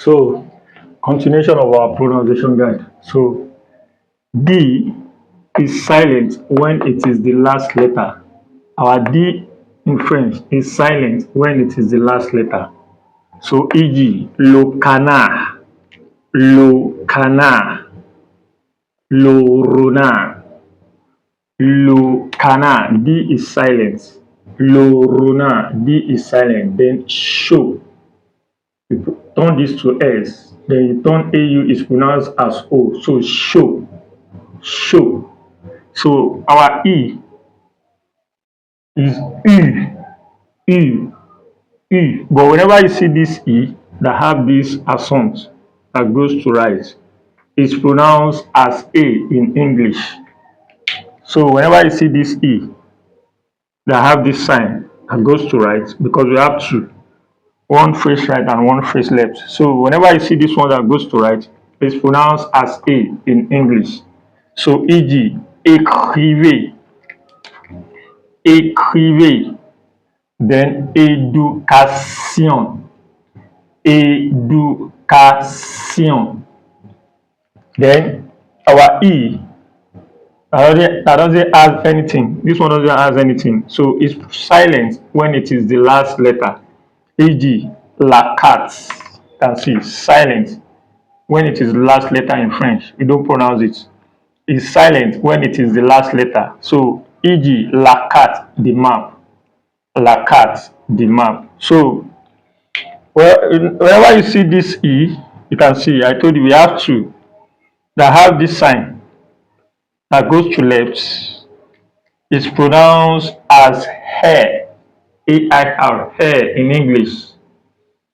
So, continuation of our pronunciation guide. So, D is silent when it is the last letter. Our D in French is silent when it is the last letter. So, e.g., le canard, le canard, le renard, le canard, D is silent. Le renard, D is silent. Then, show. You turn this to S, then you turn AU is pronounced as O. So show, show. So our E is E, E. But whenever you see this E that have this accent that goes to right, it's pronounced as A in English. So whenever you see this E that have this sign that goes to right, because we have two, one face right and one face left. So whenever you see this one that goes to right, it's pronounced as A in English. So e.g., écrivez, écrivez. Then éducation, éducation. Then our E that doesn't have anything. This one doesn't have anything. So it's silent when it is the last letter. E.g., la carte, you can see silent when it is the last letter in French. We don't pronounce it. It's silent when it is the last letter. So, e.g., la carte, the map. La carte, the map. So, whenever you see this E, you can see, I told you we have two that have this sign that goes to left. It's pronounced as hair, A-I-R, hair in English.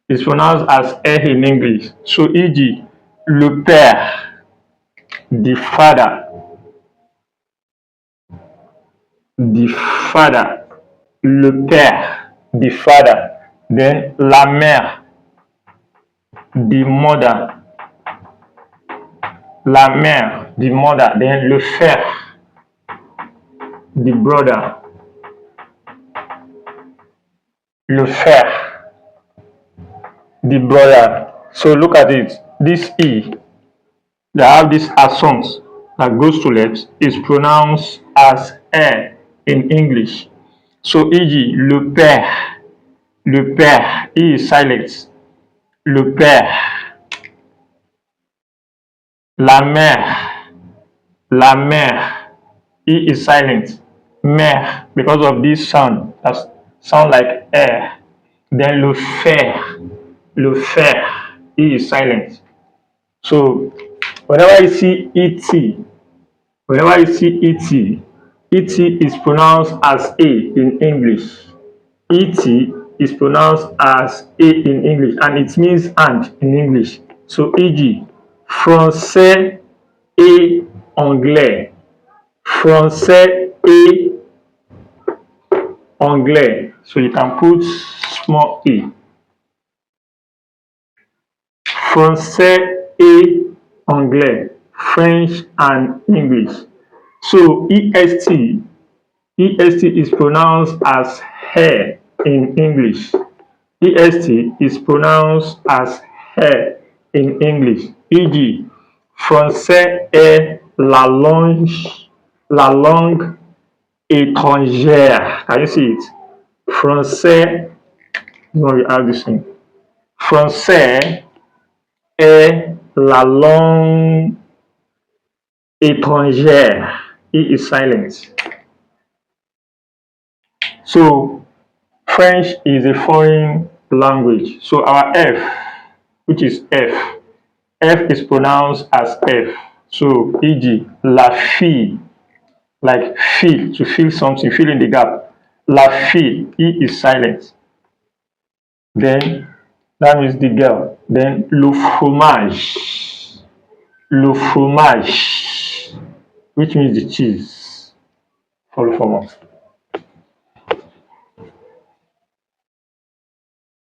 It's pronounced as hair in English. So, e.g., le père, the father, the father, le père, the father. Then la mère, the mother, la mère, the mother. Then le frère, the brother, le frère, the brother. So look at it. This E that have this accent that goes to left is pronounced as air in English. So e.g., le père, E is silent. Le père, la mère, E is silent. Mère, because of this sound, that sound like air. Then le frère, E is silent. So whenever you see ET, ET is pronounced as A in English. ET is pronounced as A in English, and it means and in English. So e.g., français et anglais. Français et anglais. So you can put small e. Français et anglais. French and English. So EST is pronounced as hair in English. EST is pronounced as hair in English. E.g., français est la langue étrangère. Can you see it? Français, no, we have this thing. Français est la langue étrangère. E is silent. So French is a foreign language. So our F, which is F is pronounced as F. So e.g., la fille, like feel, to feel something, fill in the gap. La fille, E is silent. Then that means the girl. Then le fromage, which means the cheese. Follow for more.